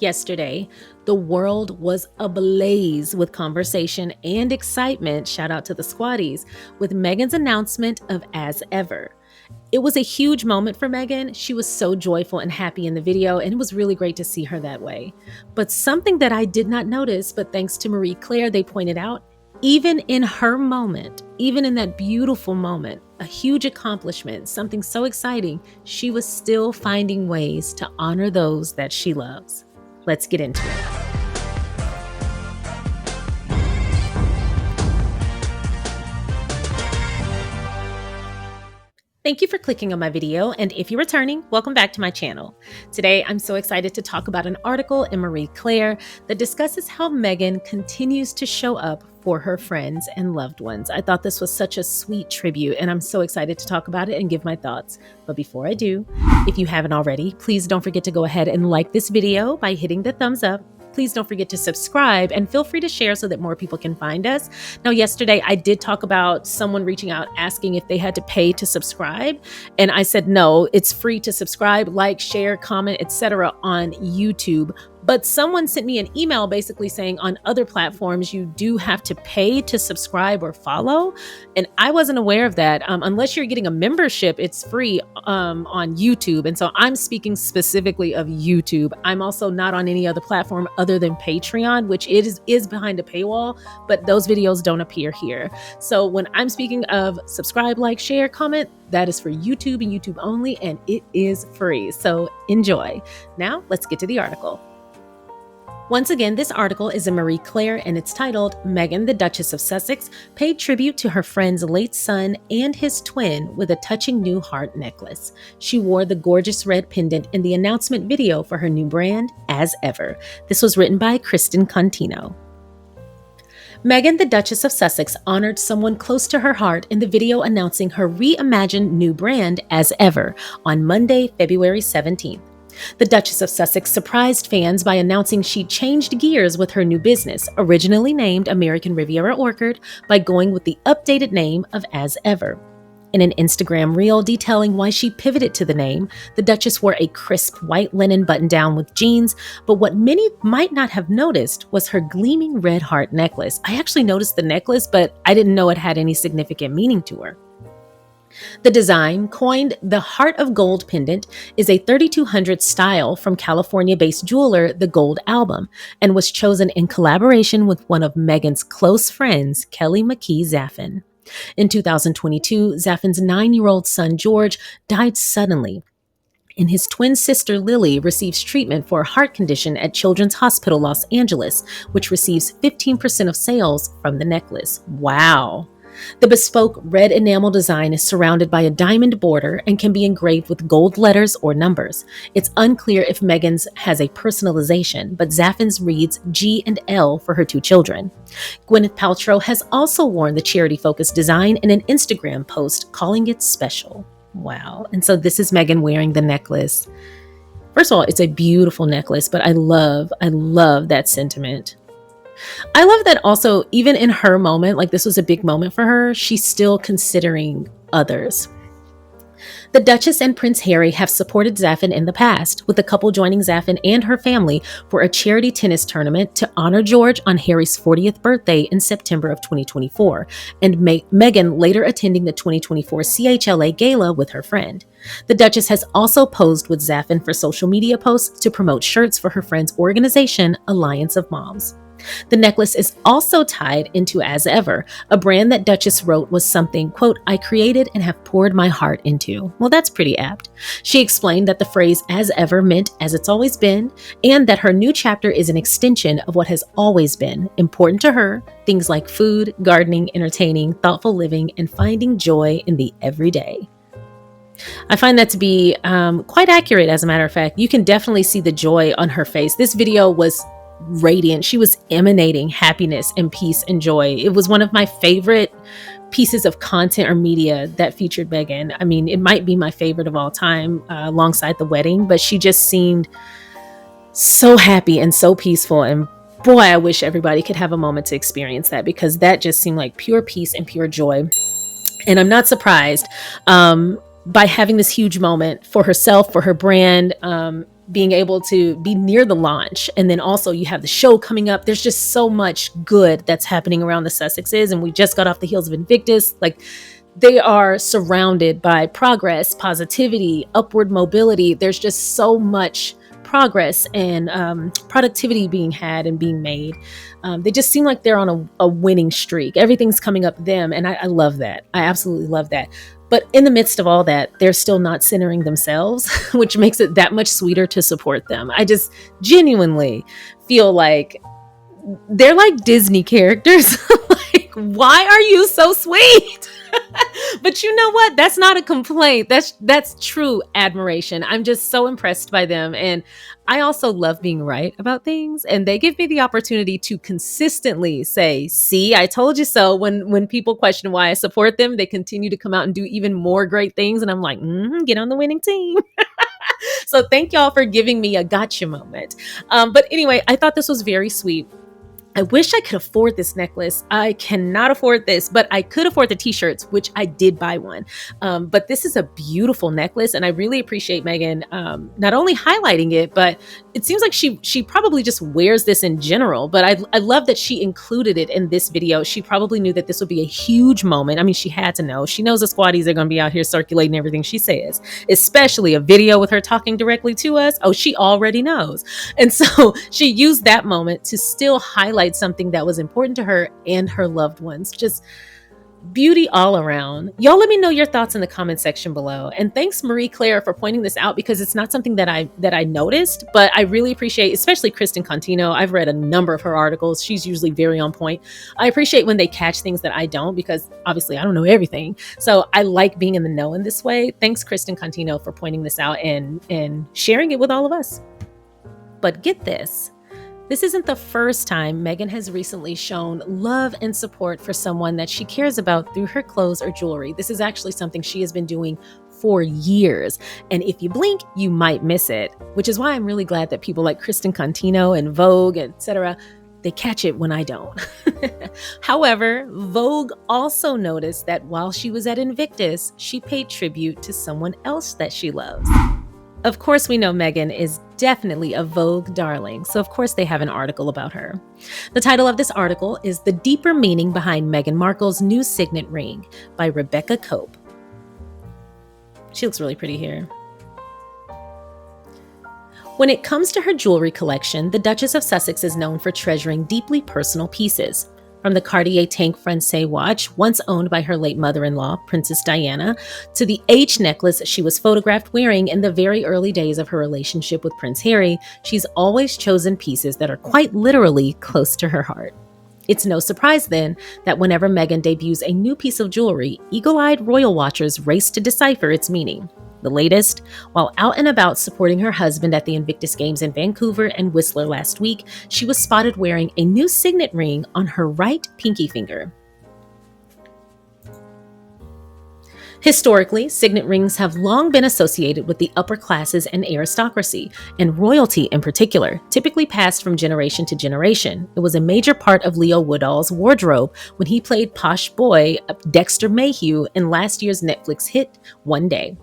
Yesterday, the world was ablaze with conversation and excitement, shout out to the squatties, with Meghan's announcement of As Ever. It was a huge moment for Meghan. She was so joyful and happy in the video, and it was really great to see her that way. But something that I did not notice, but thanks to Marie Claire, they pointed out, even in her moment, even in that beautiful moment, a huge accomplishment, something so exciting, she was still finding ways to honor those that she loves. Let's get into it. Thank you for clicking on my video, and if you're returning, welcome back to my channel. Today, I'm so excited to talk about an article in Marie Claire that discusses how Meghan continues to show up for her friends and loved ones. I thought this was such a sweet tribute, and I'm so excited to talk about it and give my thoughts. But before I do, if you haven't already, please don't forget to go ahead and like this video by hitting the thumbs up. Please don't forget to subscribe and feel free to share so that more people can find us. Now, yesterday I did talk about someone reaching out asking if they had to pay to subscribe. And I said, no, it's free to subscribe, like, share, comment, etc. on YouTube. But someone sent me an email basically saying on other platforms, you do have to pay to subscribe or follow. And I wasn't aware of that. Unless you're getting a membership, it's free on YouTube. And so I'm speaking specifically of YouTube. I'm also not on any other platform other than Patreon, which is behind a paywall, but those videos don't appear here. So when I'm speaking of subscribe, like, share, comment, that is for YouTube and YouTube only, and it is free. So enjoy. Now let's get to the article. Once again, this article is in Marie Claire and it's titled, Meghan, the Duchess of Sussex, paid tribute to her friend's late son and his twin with a touching new heart necklace. She wore the gorgeous red pendant in the announcement video for her new brand, As Ever. This was written by Kristen Contino. Meghan, the Duchess of Sussex, honored someone close to her heart in the video announcing her reimagined new brand, As Ever, on Monday, February 17th. The Duchess of Sussex surprised fans by announcing she changed gears with her new business, originally named American Riviera Orchard, by going with the updated name of As Ever. In an Instagram reel detailing why she pivoted to the name, the Duchess wore a crisp white linen button-down with jeans, but what many might not have noticed was her gleaming red heart necklace. I actually noticed the necklace, but I didn't know it had any significant meaning to her. The design, coined the Heart of Gold pendant, is a 3200 style from California-based jeweler The Gold Album and was chosen in collaboration with one of Meghan's close friends, McKee Zajfen. In 2022, Zajfen's 9-year-old son George died suddenly, and his twin sister Lily receives treatment for a heart condition at Children's Hospital Los Angeles, which receives 15% of sales from the necklace. Wow! The bespoke red enamel design is surrounded by a diamond border and can be engraved with gold letters or numbers. It's unclear if Meghan's has a personalization, but Zajfen's reads G and L for her 2 children. Gwyneth Paltrow has also worn the charity-focused design in an Instagram post, calling it special. Wow. And so this is Meghan wearing the necklace. First of all, it's a beautiful necklace, but I love that sentiment. I love that also, even in her moment, like this was a big moment for her, she's still considering others. The Duchess and Prince Harry have supported Zajfen in the past, with the couple joining Zajfen and her family for a charity tennis tournament to honor George on Harry's 40th birthday in September of 2024, and Meghan later attending the 2024 CHLA gala with her friend. The Duchess has also posed with Zajfen for social media posts to promote shirts for her friend's organization, Alliance of Moms. The necklace is also tied into As Ever, a brand that Duchess wrote was something, quote, I created and have poured my heart into. Well, that's pretty apt. She explained that the phrase As Ever meant as it's always been, and that her new chapter is an extension of what has always been important to her, things like food, gardening, entertaining, thoughtful living, and finding joy in the everyday. I find that to be quite accurate, as a matter of fact. You can definitely see the joy on her face. This video was radiant. She was emanating happiness and peace and joy. It was one of my favorite pieces of content or media that featured Meghan. I mean, it might be my favorite of all time, alongside the wedding, but she just seemed so happy and so peaceful. And boy, I wish everybody could have a moment to experience that, because that just seemed like pure peace and pure joy. And I'm not surprised by having this huge moment for herself, for her brand, being able to be near the launch. And then also you have the show coming up. There's just so much good that's happening around the Sussexes. And we just got off the heels of Invictus. Like, they are surrounded by progress, positivity, upward mobility. There's just so much progress and productivity being had and being made. They just seem like they're on a winning streak. Everything's coming up them. And I love that. I absolutely love that. But in the midst of all that, they're still not centering themselves, which makes it that much sweeter to support them. I just genuinely feel like they're like Disney characters. Like, why are you so sweet? But you know what? That's not a complaint. That's true admiration. I'm just so impressed by them. And I also love being right about things. And they give me the opportunity to consistently say, see, I told you so. When people question why I support them, they continue to come out and do even more great things. And I'm like, get on the winning team. So thank y'all for giving me a gotcha moment. But anyway, I thought this was very sweet. I wish I could afford this necklace. I cannot afford this, but I could afford the t-shirts, which I did buy one. But this is a beautiful necklace, and I really appreciate Meghan not only highlighting it, but it seems like she probably just wears this in general. But I love that she included it in this video. She probably knew that this would be a huge moment. I mean, she had to know. She knows the squaddies are going to be out here circulating everything she says, especially a video with her talking directly to us. Oh, she already knows. And so she used that moment to still highlight something that was important to her and her loved ones. Just beauty all around. Y'all let me know your thoughts in the comment section below. And thanks Marie Claire for pointing this out, because it's not something that I noticed, but I really appreciate, especially Kristen Contino. I've read a number of her articles. She's usually very on point. I appreciate when they catch things that I don't, because obviously I don't know everything. So I like being in the know in this way. Thanks Kristen Contino for pointing this out and sharing it with all of us. But get this. This isn't the first time Meghan has recently shown love and support for someone that she cares about through her clothes or jewelry. This is actually something she has been doing for years. And if you blink, you might miss it, which is why I'm really glad that people like Kristen Contino and Vogue, etc., they catch it when I don't. However, Vogue also noticed that while she was at Invictus, she paid tribute to someone else that she loves. Of course, we know Meghan is definitely a Vogue darling, so of course they have an article about her. The title of this article is The Deeper Meaning Behind Meghan Markle's New Signet Ring by Rebecca Cope. She looks really pretty here. When it comes to her jewelry collection, the Duchess of Sussex is known for treasuring deeply personal pieces. From the Cartier Tank Francais watch, once owned by her late mother-in-law, Princess Diana, to the H necklace she was photographed wearing in the very early days of her relationship with Prince Harry, she's always chosen pieces that are quite literally close to her heart. It's no surprise then that whenever Meghan debuts a new piece of jewelry, eagle-eyed royal watchers race to decipher its meaning. The latest, while out and about supporting her husband at the Invictus Games in Vancouver and Whistler last week, she was spotted wearing a new signet ring on her right pinky finger. Historically, signet rings have long been associated with the upper classes and aristocracy, and royalty in particular, typically passed from generation to generation. It was a major part of Leo Woodall's wardrobe when he played posh boy Dexter Mayhew in last year's Netflix hit One Day.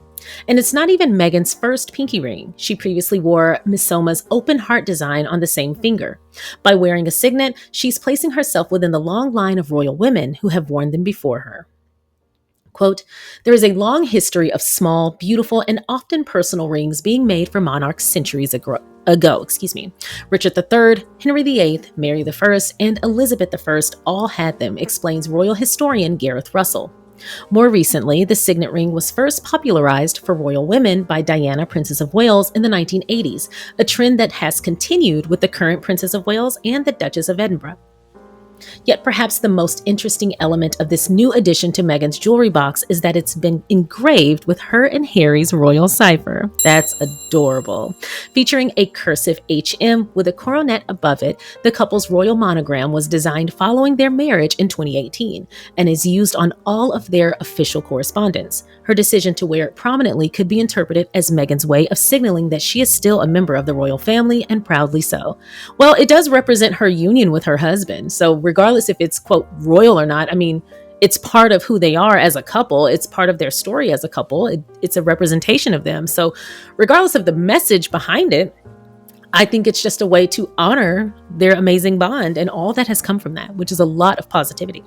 And it's not even Meghan's first pinky ring. She previously wore Missoma's open heart design on the same finger. By wearing a signet, she's placing herself within the long line of royal women who have worn them before her. Quote, there is a long history of small, beautiful, and often personal rings being made for monarchs centuries ago. Richard III, Henry VIII, Mary I, and Elizabeth I all had them, explains royal historian Gareth Russell. More recently, the signet ring was first popularized for royal women by Diana, Princess of Wales, in the 1980s, a trend that has continued with the current Princess of Wales and the Duchess of Edinburgh. Yet perhaps the most interesting element of this new addition to Meghan's jewelry box is that it's been engraved with her and Harry's royal cipher. That's adorable. Featuring a cursive HM with a coronet above it, the couple's royal monogram was designed following their marriage in 2018 and is used on all of their official correspondence. Her decision to wear it prominently could be interpreted as Meghan's way of signaling that she is still a member of the royal family, and proudly so. Well, it does represent her union with her husband, so regardless if it's, quote, royal or not, I mean, it's part of who they are as a couple. It's part of their story as a couple. It's a representation of them. So regardless of the message behind it, I think it's just a way to honor their amazing bond and all that has come from that, which is a lot of positivity.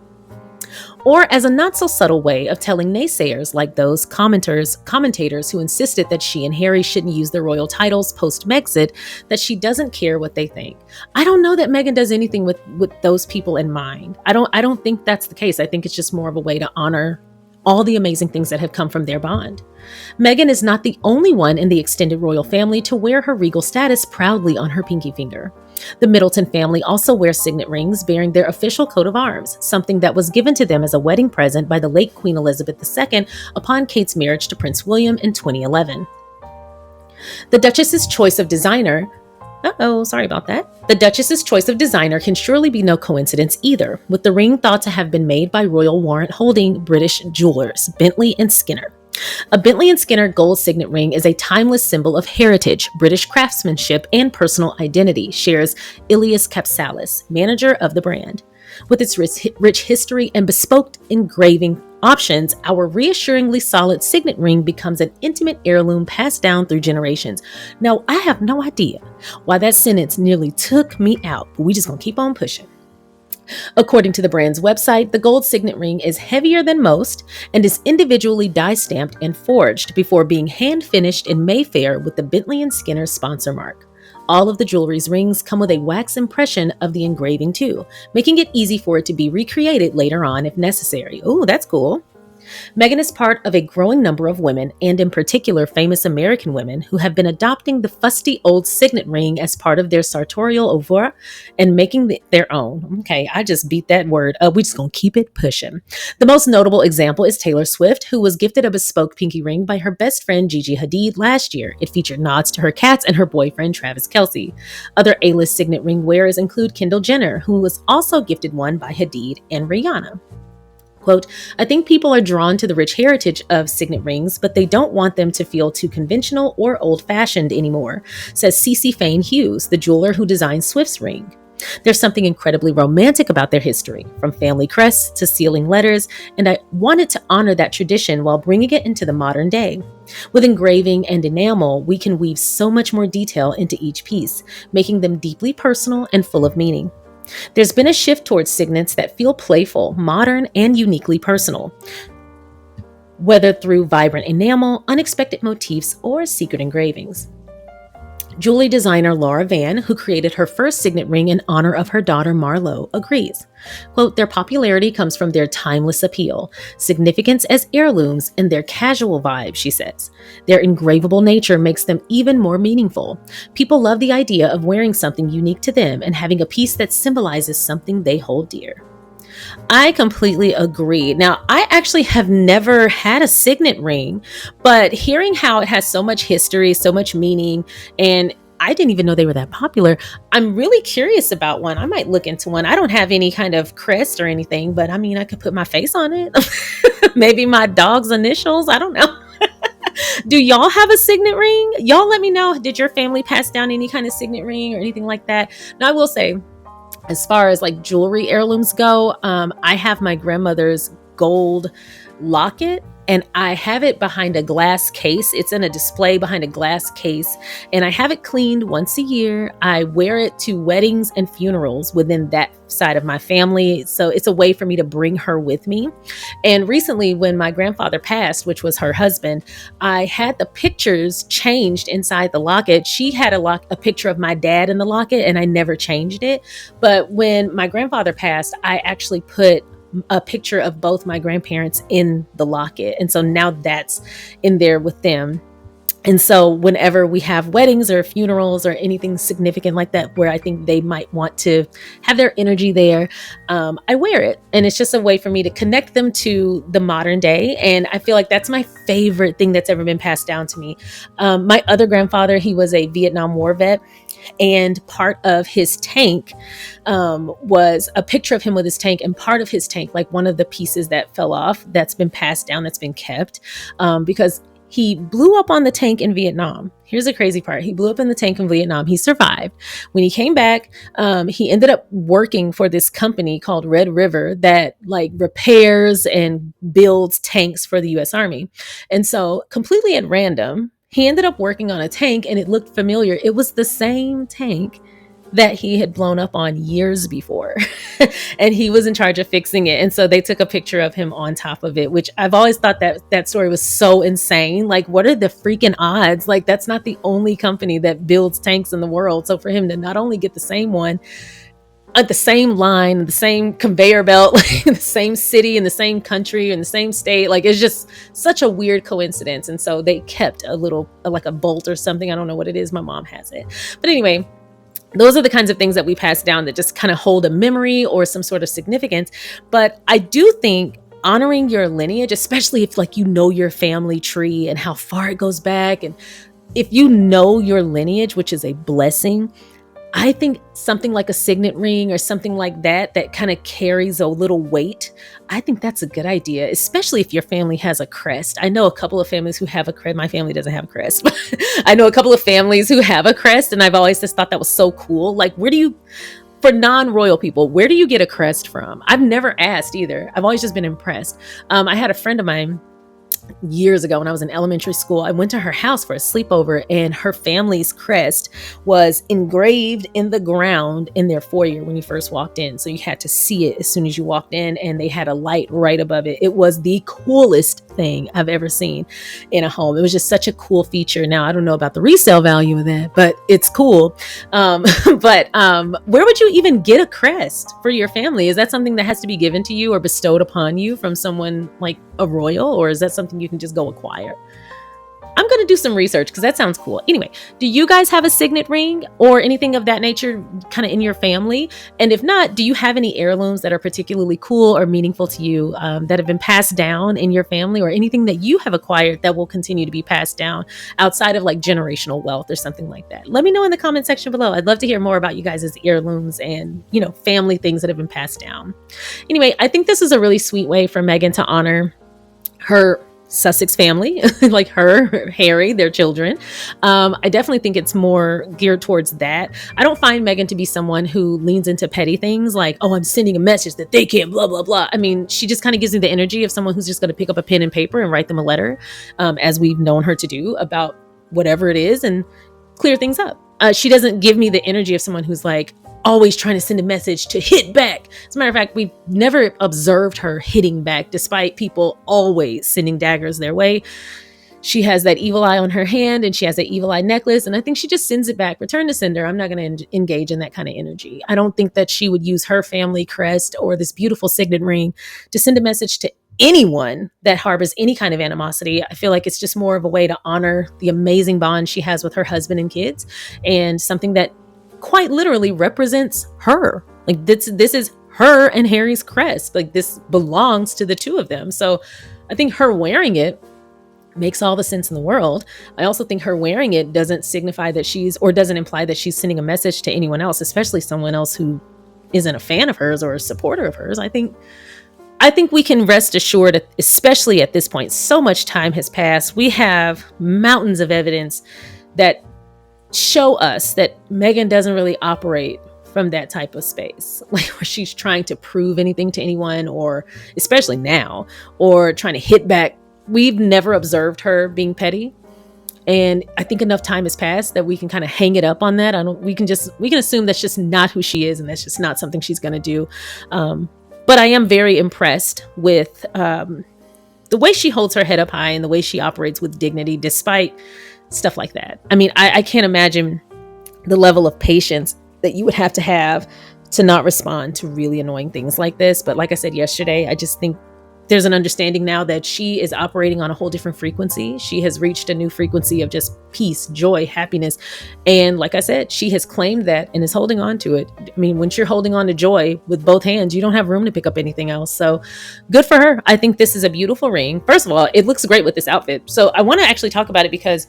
Or as a not so subtle way of telling naysayers like those commentators who insisted that she and Harry shouldn't use their royal titles post-Megxit, that she doesn't care what they think. I don't know that Meghan does anything with those people in mind. I don't think that's the case. I think it's just more of a way to honor all the amazing things that have come from their bond. Meghan is not the only one in the extended royal family to wear her regal status proudly on her pinky finger. The Middleton family also wears signet rings bearing their official coat of arms, something that was given to them as a wedding present by the late Queen Elizabeth II upon Kate's marriage to Prince William in 2011. The Duchess's choice of designer The Duchess's choice of designer can surely be no coincidence either, with the ring thought to have been made by royal warrant-holding British jewelers, Bentley and Skinner. A Bentley & Skinner gold signet ring is a timeless symbol of heritage, British craftsmanship, and personal identity, shares Ilias Kapsalis, manager of the brand. With its rich history and bespoke engraving options, our reassuringly solid signet ring becomes an intimate heirloom passed down through generations. Now, I have no idea why that sentence nearly took me out, but we just gonna keep on pushing. According to the brand's website, the gold signet ring is heavier than most and is individually die-stamped and forged before being hand-finished in Mayfair with the Bentley & Skinner sponsor mark. All of the jewelry's rings come with a wax impression of the engraving too, making it easy for it to be recreated later on if necessary. Ooh, that's cool. Meghan is part of a growing number of women, and in particular famous American women, who have been adopting the fusty old signet ring as part of their sartorial oeuvre and making their own. Okay, I just beat that word up. We just gonna keep it pushing. The most notable example is Taylor Swift, who was gifted a bespoke pinky ring by her best friend Gigi Hadid last year. It featured nods to her cats and her boyfriend Travis Kelce. Other A-list signet ring wearers include Kendall Jenner, who was also gifted one by Hadid and Rihanna. Quote, I think people are drawn to the rich heritage of signet rings, but they don't want them to feel too conventional or old-fashioned anymore, says Cece Fane Hughes, the jeweler who designed Swift's ring. There's something incredibly romantic about their history, from family crests to sealing letters, and I wanted to honor that tradition while bringing it into the modern day. With engraving and enamel, we can weave so much more detail into each piece, making them deeply personal and full of meaning. There's been a shift towards signets that feel playful, modern, and uniquely personal, whether through vibrant enamel, unexpected motifs, or secret engravings. Jewelry designer Laura Vann, who created her first signet ring in honor of her daughter Marlo, agrees. Quote, their popularity comes from their timeless appeal, significance as heirlooms, and their casual vibe, she says. Their engravable nature makes them even more meaningful. People love the idea of wearing something unique to them and having a piece that symbolizes something they hold dear. I completely agree. Now, I actually have never had a signet ring, but hearing how it has so much history, so much meaning, and I didn't even know they were that popular, I'm really curious about one. I might look into one. I don't have any kind of crest or anything, but I mean, I could put my face on it. Maybe my dog's initials. I don't know. Do y'all have a signet ring? Y'all let me know. Did your family pass down any kind of signet ring or anything like that? Now, I will say, as far as like jewelry heirlooms go, I have my grandmother's gold locket, and I have it behind a glass case. It's in a display behind a glass case, and I have it cleaned once a year. I wear it to weddings and funerals within that side of my family. So it's a way for me to bring her with me. And recently, when my grandfather passed, which was her husband, I had the pictures changed inside the locket. She had a picture of my dad in the locket, and I never changed it. But when my grandfather passed, I actually put a picture of both my grandparents in the locket. And so now that's in there with them. And so whenever we have weddings or funerals or anything significant like that, where I think they might want to have their energy there, I wear it. And it's just a way for me to connect them to the modern day. And I feel like that's my favorite thing that's ever been passed down to me. My other grandfather, he was a Vietnam War vet. And part of his tank was a picture of him with his tank, and part of his tank, like one of the pieces that fell off, that's been passed down, that's been kept, because he blew up on the tank in Vietnam. Here's the crazy part. He blew up in the tank in Vietnam. He survived. When he came back, he ended up working for this company called Red River that like repairs and builds tanks for the US Army. And so completely at random, He ended up working on a tank and it looked familiar. It was the same tank that he had blown up on years before. And he was in charge of fixing it. And so they took a picture of him on top of it, which I've always thought that story was so insane. Like, what are the freaking odds? Like, that's not the only company that builds tanks in the world. So for him to not only get the same one at the same line, the same conveyor belt, like the same city in the same country in the same state, like, it's just such a weird coincidence. And so they kept a little, like a bolt or something. I don't know what it is. My mom has it. But anyway, those are the kinds of things that we pass down that just kind of hold a memory or some sort of significance. But I do think honoring your lineage, especially if like you know your family tree and how far it goes back, and if you know your lineage, which is a blessing, I think something like a signet ring or something like that kind of carries a little weight. I think that's a good idea, especially if your family has a crest. I know a couple of families who have a crest. My family doesn't have a crest, but I know a couple of families who have a crest, and I've always just thought that was so cool. Like, for non-royal people, where do you get a crest from? I've never asked either. I've always just been impressed. I had a friend of mine years ago when I was in elementary school. I went to her house for a sleepover, and her family's crest was engraved in the ground in their foyer when you first walked in. So you had to see it as soon as you walked in, and they had a light right above it. It was the coolest thing I've ever seen in a home. It was just such a cool feature. Now, I don't know about the resale value of that, but it's cool. But where would you even get a crest for your family? Is that something that has to be given to you or bestowed upon you from someone like a royal, or is that something you can just go acquire? I'm going to do some research because that sounds cool. Anyway, do you guys have a signet ring or anything of that nature kind of in your family? And if not, do you have any heirlooms that are particularly cool or meaningful to you that have been passed down in your family, or anything that you have acquired that will continue to be passed down outside of like generational wealth or something like that? Let me know in the comment section below. I'd love to hear more about you guys' heirlooms and, family things that have been passed down. Anyway, I think this is a really sweet way for Meghan to honor her Sussex family, like her, Harry, their children. I definitely think it's more geared towards that. I don't find Meghan to be someone who leans into petty things like, oh, I'm sending a message that they can't, blah, blah, blah. I mean, she just kind of gives me the energy of someone who's just going to pick up a pen and paper and write them a letter, as we've known her to do about whatever it is, and clear things up. She doesn't give me the energy of someone who's like, always trying to send a message to hit back. As a matter of fact, we've never observed her hitting back, despite people always sending daggers their way. She has that evil eye on her hand, and she has that evil eye necklace, and I think she just sends it back. Return to sender. I'm not going to engage in that kind of energy. I don't think that she would use her family crest or this beautiful signet ring to send a message to anyone that harbors any kind of animosity. I feel like it's just more of a way to honor the amazing bond she has with her husband and kids, and something that quite literally represents her. Like, this is her and Harry's crest. Like, this belongs to the two of them. So I think her wearing it makes all the sense in the world. I also think her wearing it doesn't signify that doesn't imply that she's sending a message to anyone else, especially someone else who isn't a fan of hers or a supporter of hers. I think we can rest assured, especially at this point, so much time has passed. We have mountains of evidence that show us that Meghan doesn't really operate from that type of space, like where she's trying to prove anything to anyone, or especially now, or trying to hit back. We've never observed her being petty. And I think enough time has passed that we can kind of hang it up on that. We can assume that's just not who she is, and that's just not something she's going to do. But I am very impressed with the way she holds her head up high and the way she operates with dignity, despite stuff like that. I mean, I can't imagine the level of patience that you would have to not respond to really annoying things like this. But like I said yesterday, I just think there's an understanding now that she is operating on a whole different frequency. She has reached a new frequency of just peace, joy, happiness. And like I said, she has claimed that and is holding on to it. I mean, when you're holding on to joy with both hands, you don't have room to pick up anything else. So good for her. I think this is a beautiful ring. First of all, it looks great with this outfit. So I want to actually talk about it because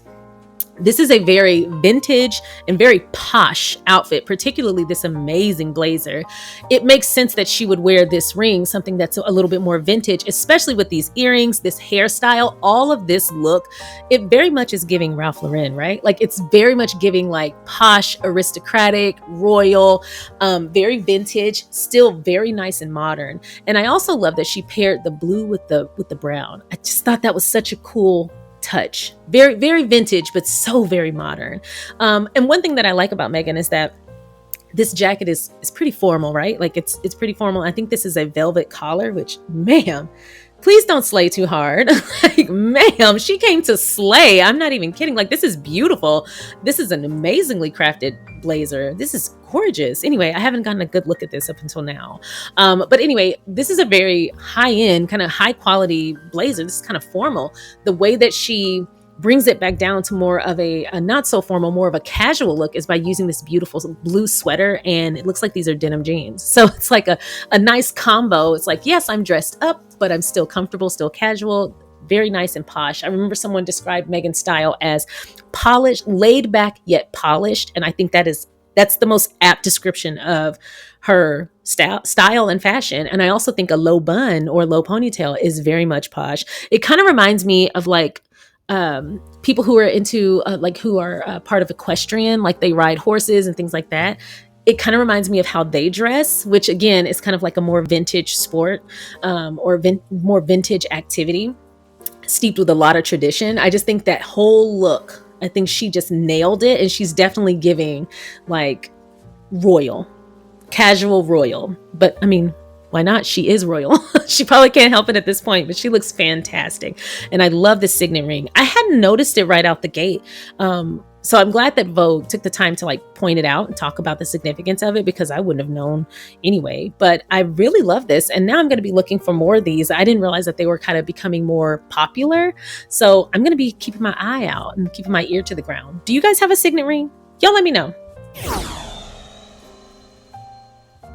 this is a very vintage and very posh outfit, particularly this amazing blazer. It makes sense that she would wear this ring, something that's a little bit more vintage, especially with these earrings, this hairstyle, all of this look. It very much is giving Ralph Lauren, right? Like, it's very much giving like posh, aristocratic, royal, very vintage, still very nice and modern. And I also love that she paired the blue with the brown. I just thought that was such a cool touch. Very, very vintage, but so very modern. And one thing that I like about Meghan is that this jacket is pretty formal, right? Like it's pretty formal. I think this is a velvet collar, which, ma'am, please don't slay too hard. Like, ma'am, she came to slay. I'm not even kidding. Like, this is beautiful. This is an amazingly crafted blazer. This is gorgeous. Anyway, I haven't gotten a good look at this up until now. But anyway, this is a very high-end, kind of high-quality blazer. This is kind of formal. The way that she brings it back down to more of a not so formal, more of a casual look is by using this beautiful blue sweater, and it looks like these are denim jeans. So it's like a nice combo. It's like, yes, I'm dressed up, but I'm still comfortable, still casual, very nice and posh. I remember someone described Meghan's style as polished, laid back yet polished, and I think that's the most apt description of her style and fashion. And I also think a low bun or low ponytail is very much posh. It kind of reminds me of like people who are into who are part of equestrian, like they ride horses and things like that. It kind of reminds me of how they dress, which again is kind of like a more vintage sport more vintage activity steeped with a lot of tradition. I just think that whole look, I think she just nailed it, and she's definitely giving like royal, casual royal. But I mean, why not? She is royal. She probably can't help it at this point, but she looks fantastic. And I love the signet ring. I hadn't noticed it right out the gate. So I'm glad that Vogue took the time to like point it out and talk about the significance of it, because I wouldn't have known anyway. But I really love this. And now I'm going to be looking for more of these. I didn't realize that they were kind of becoming more popular. So I'm going to be keeping my eye out and keeping my ear to the ground. Do you guys have a signet ring? Y'all let me know.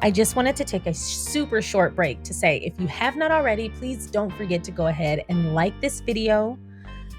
I just wanted to take a super short break to say, if you have not already, please don't forget to go ahead and like this video,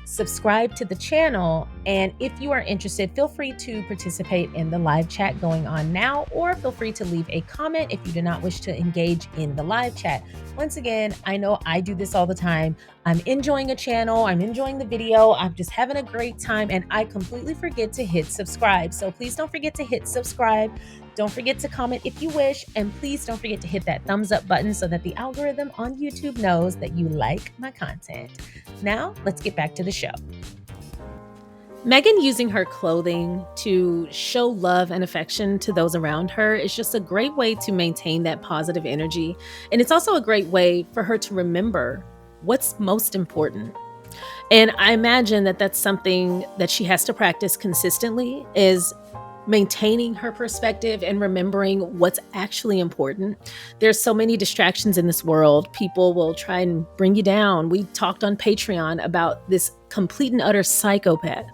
subscribe to the channel, and if you are interested, feel free to participate in the live chat going on now, or feel free to leave a comment if you do not wish to engage in the live chat. Once again, I know I do this all the time. I'm enjoying a channel, I'm enjoying the video, I'm just having a great time, and I completely forget to hit subscribe. So please don't forget to hit subscribe. Don't forget to comment if you wish, and please don't forget to hit that thumbs up button so that the algorithm on YouTube knows that you like my content. Now, let's get back to the show. Meghan using her clothing to show love and affection to those around her is just a great way to maintain that positive energy. And it's also a great way for her to remember what's most important. And I imagine that that's something that she has to practice consistently, is maintaining her perspective and remembering what's actually important. There's so many distractions in this world. People will try and bring you down. We talked on Patreon about this complete and utter psychopath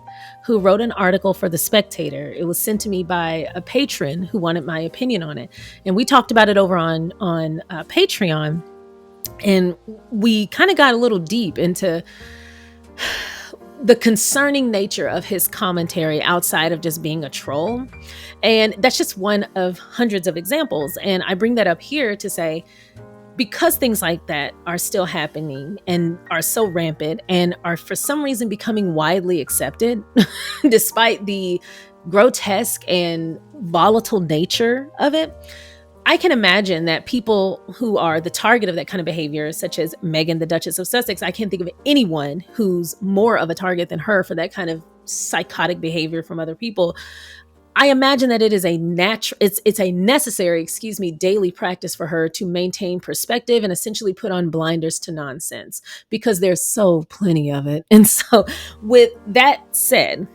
who wrote an article for The Spectator. It was sent to me by a patron who wanted my opinion on it. And we talked about it over on Patreon. And we kind of got a little deep into the concerning nature of his commentary outside of just being a troll. And that's just one of hundreds of examples. And I bring that up here to say, because things like that are still happening and are so rampant and are for some reason becoming widely accepted, despite the grotesque and volatile nature of it, I can imagine that people who are the target of that kind of behavior, such as Meghan, the Duchess of Sussex, I can't think of anyone who's more of a target than her for that kind of psychotic behavior from other people. I imagine that it is it's a necessary, daily practice for her to maintain perspective and essentially put on blinders to nonsense, because there's so plenty of it. And so with that said,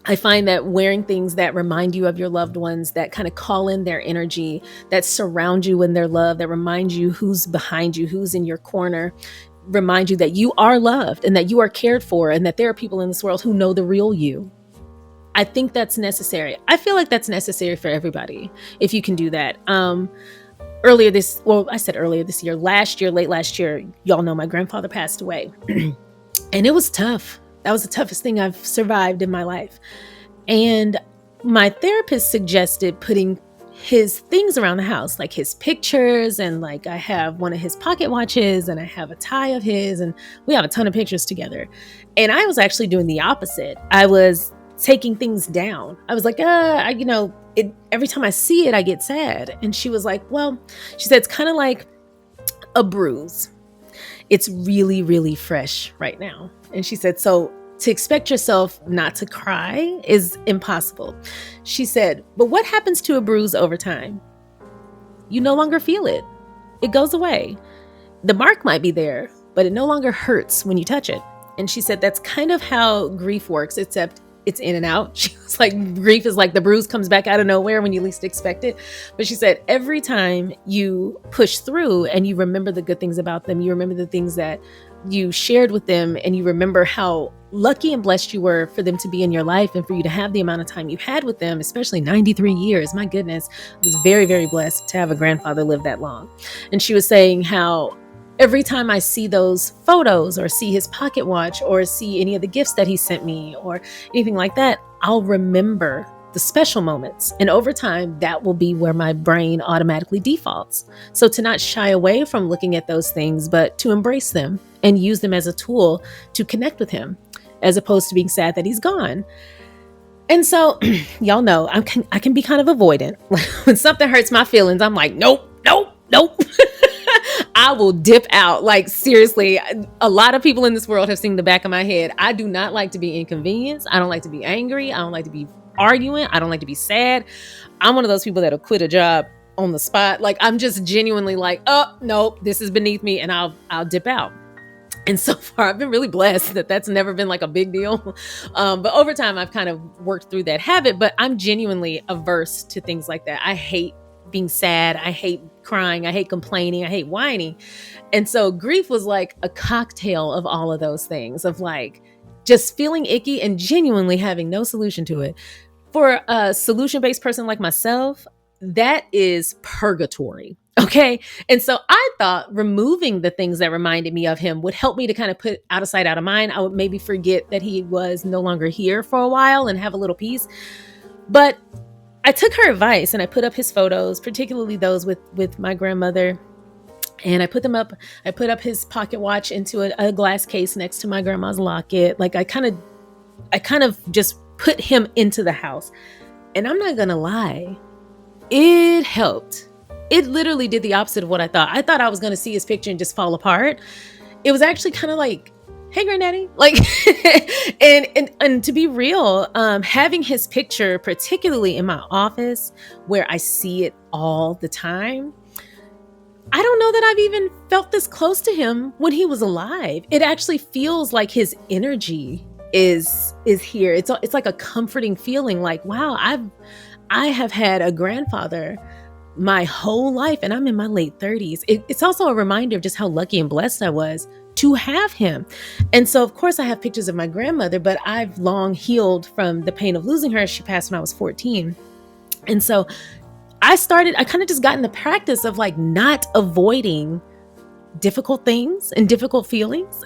I find that wearing things that remind you of your loved ones, that kind of call in their energy, that surround you in their love, that remind you who's behind you, who's in your corner, remind you that you are loved and that you are cared for, and that there are people in this world who know the real you. I think that's necessary. I feel like that's necessary for everybody, if you can do that. Late last year, y'all know my grandfather passed away. And it was tough. That was the toughest thing I've survived in my life. And my therapist suggested putting his things around the house, like his pictures, and like I have one of his pocket watches and I have a tie of his, and we have a ton of pictures together. And I was actually doing the opposite. I was taking things down. I was like, every time I see it, I get sad. And she was like, well, she said, it's kind of like a bruise. It's really, really fresh right now. And she said, so to expect yourself not to cry is impossible. She said, but what happens to a bruise over time? You no longer feel it. It goes away. The mark might be there, but it no longer hurts when you touch it. And she said that's kind of how grief works, except it's in and out. She was like, grief is like the bruise comes back out of nowhere when you least expect it. But she said every time you push through and you remember the good things about them, you remember the things that you shared with them, and you remember how lucky and blessed you were for them to be in your life and for you to have the amount of time you had with them, especially 93 years. My goodness, I was very, very blessed to have a grandfather live that long. And she was saying how every time I see those photos or see his pocket watch or see any of the gifts that he sent me or anything like that, I'll remember the special moments. And over time, that will be where my brain automatically defaults. So to not shy away from looking at those things, but to embrace them and use them as a tool to connect with him, as opposed to being sad that he's gone. And so, y'all know, I can be kind of avoidant. When something hurts my feelings, I'm like, nope. I will dip out. Like, seriously, a lot of people in this world have seen the back of my head. I do not like to be inconvenienced. I don't like to be angry. I don't like to be arguing. I don't like to be sad. I'm one of those people that'll quit a job on the spot. Like, I'm just genuinely like, oh, nope, this is beneath me, and I'll dip out. And so far, I've been really blessed that that's never been like a big deal. But over time, I've kind of worked through that habit, but I'm genuinely averse to things like that. I hate being sad. I hate crying. I hate complaining. I hate whining. And so grief was like a cocktail of all of those things, of like just feeling icky and genuinely having no solution to it. For a solution-based person like myself, that is purgatory. Okay. And so I thought removing the things that reminded me of him would help me to kind of put out of sight, out of mind. I would maybe forget that he was no longer here for a while and have a little peace. But I took her advice and I put up his photos, particularly those with my grandmother. And I put them up. I put up his pocket watch into a glass case next to my grandma's locket. Like I kind of just put him into the house. And I'm not going to lie, it helped. It literally did the opposite of what I thought. I thought I was going to see his picture and just fall apart. It was actually kind of like, hey, granddaddy, like, and to be real, having his picture, particularly in my office where I see it all the time, I don't know that I've even felt this close to him when he was alive. It actually feels like his energy is here. It's like a comforting feeling, like, wow, I have had a grandfather my whole life, and I'm in my late 30s. It's also a reminder of just how lucky and blessed I was to have him. And so, of course, I have pictures of my grandmother, but I've long healed from the pain of losing her. She passed when I was 14. And so I kind of just got in the practice of like not avoiding difficult things and difficult feelings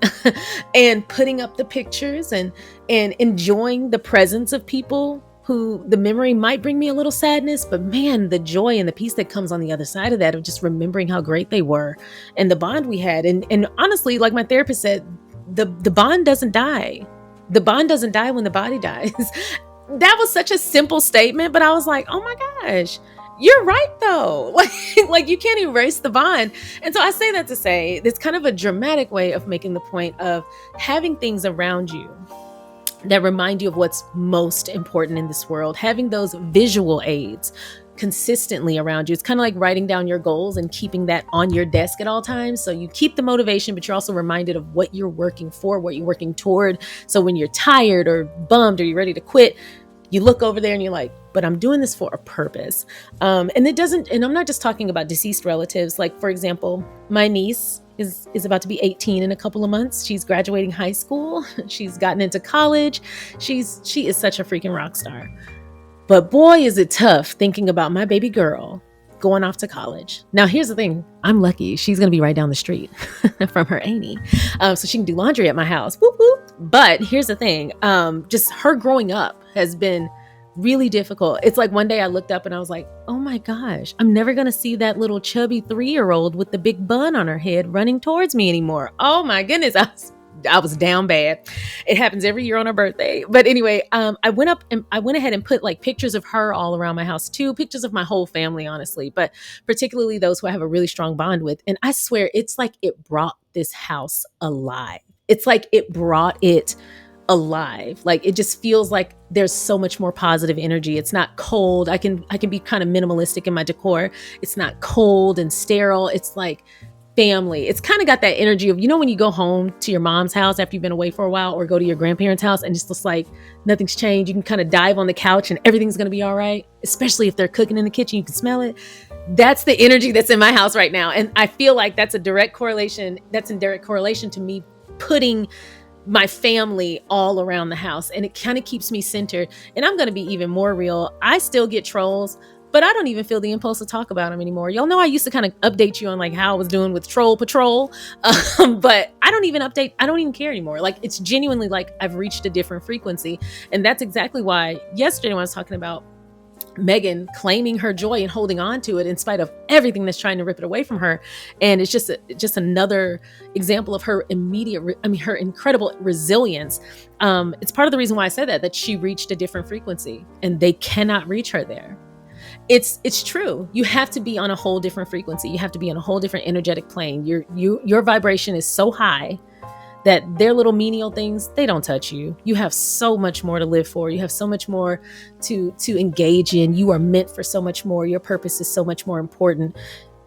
and putting up the pictures and enjoying the presence of people who the memory might bring me a little sadness, but man, the joy and the peace that comes on the other side of that, of just remembering how great they were and the bond we had. And honestly, like my therapist said, the bond doesn't die. The bond doesn't die when the body dies. That was such a simple statement, but I was like, oh my gosh, you're right though. Like you can't erase the bond. And so I say that to say, it's kind of a dramatic way of making the point of having things around you that remind you of what's most important in this world, having those visual aids consistently around you. It's kind of like writing down your goals and keeping that on your desk at all times. So you keep the motivation, but you're also reminded of what you're working for, what you're working toward. So when you're tired or bummed or you're ready to quit, you look over there and you're like, but I'm doing this for a purpose. And I'm not just talking about deceased relatives. Like, for example, my niece is about to be 18 in a couple of months. She's graduating high school. She's gotten into college. She is such a freaking rock star. But boy, is it tough thinking about my baby girl going off to college. Now, here's the thing. I'm lucky. She's going to be right down the street from her auntie. So she can do laundry at my house. Whoop, whoop. But here's the thing. Just her growing up has been really difficult. It's like one day I looked up and I was like, oh my gosh, I'm never going to see that little chubby 3-year-old with the big bun on her head running towards me anymore. Oh my goodness. I was down bad. It happens every year on her birthday. But anyway, I went ahead and put like pictures of her all around my house too, pictures of my whole family, honestly, but particularly those who I have a really strong bond with. And I swear it's like it brought this house alive. It's like it brought it alive. Like it just feels like there's so much more positive energy. It's not cold. I can be kind of minimalistic in my decor. It's not cold and sterile. It's like family. It's kind of got that energy of, when you go home to your mom's house after you've been away for a while, or go to your grandparents' house and it's just like nothing's changed. You can kind of dive on the couch and everything's going to be all right. Especially if they're cooking in the kitchen, you can smell it. That's the energy that's in my house right now. And I feel like that's in direct correlation to me putting my family all around the house, and it kind of keeps me centered. And I'm going to be even more real. I still get trolls, but I don't even feel the impulse to talk about them anymore. Y'all know I used to kind of update you on like how I was doing with Troll Patrol, but I don't even update. I don't even care anymore. Like it's genuinely like I've reached a different frequency. And that's exactly why yesterday when I was talking about Meghan claiming her joy and holding on to it in spite of everything that's trying to rip it away from her. And it's just another example of her her incredible resilience. It's part of the reason why I said that she reached a different frequency and they cannot reach her there. It's true. You have to be on a whole different frequency. You have to be on a whole different energetic plane. Your vibration is so high that their little menial things, they don't touch you. You have so much more to live for. You have so much more to engage in. You are meant for so much more. Your purpose is so much more important.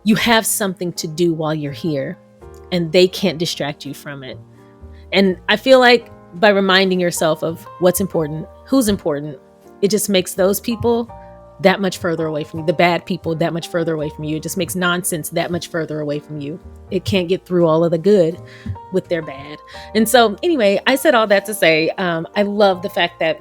You have something to do while you're here, and they can't distract you from it. And I feel like by reminding yourself of what's important, who's important, it just makes those people that much further away from you. The bad people that much further away from you. It just makes nonsense that much further away from you. It can't get through all of the good with their bad. And so anyway, I said all that to say, I love the fact that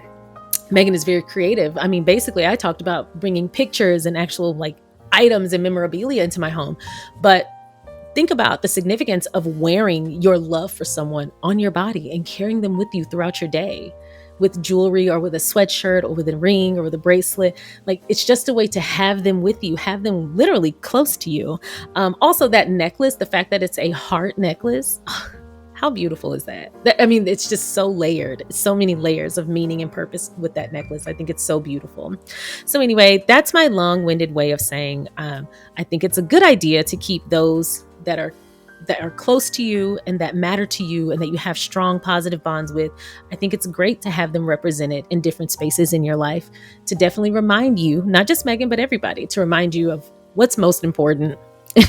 Meghan is very creative. I mean, basically I talked about bringing pictures and actual like items and memorabilia into my home, but think about the significance of wearing your love for someone on your body and carrying them with you throughout your day, with jewelry or with a sweatshirt or with a ring or with a bracelet. Like it's just a way to have them with you, have them literally close to you. Also that necklace, the fact that it's a heart necklace, how beautiful is that? It's just so layered, so many layers of meaning and purpose with that necklace. I think it's so beautiful. So anyway, that's my long-winded way of saying, I think it's a good idea to keep those that are close to you and that matter to you and that you have strong positive bonds with. I think it's great to have them represented in different spaces in your life to definitely remind you, not just Meghan, but everybody, to remind you of what's most important.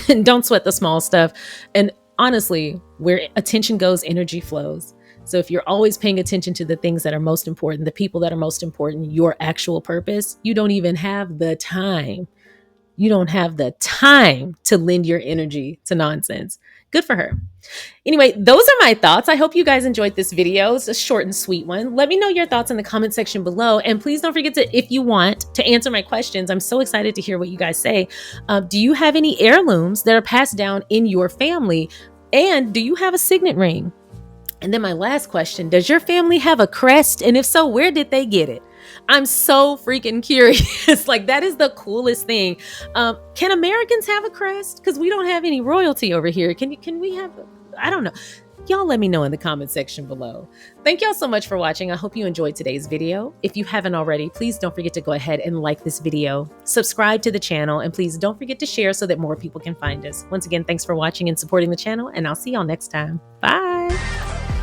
And don't sweat the small stuff. And honestly, where attention goes, energy flows. So if you're always paying attention to the things that are most important, the people that are most important, your actual purpose, you don't even have the time. You don't have the time to lend your energy to nonsense. Good for her. Anyway, those are my thoughts. I hope you guys enjoyed this video. It's a short and sweet one. Let me know your thoughts in the comment section below. And please don't forget to, if you want to answer my questions, I'm so excited to hear what you guys say. Do you have any heirlooms that are passed down in your family? And do you have a signet ring? And then my last question, does your family have a crest? And if so, where did they get it? I'm so freaking curious. Like that is the coolest thing. Can Americans have a crest? Because we don't have any royalty over here. Can we have, I don't know. Y'all let me know in the comment section below. Thank y'all so much for watching. I hope you enjoyed today's video. If you haven't already, please don't forget to go ahead and like this video, subscribe to the channel, and please don't forget to share so that more people can find us. Once again, thanks for watching and supporting the channel, and I'll see y'all next time. Bye.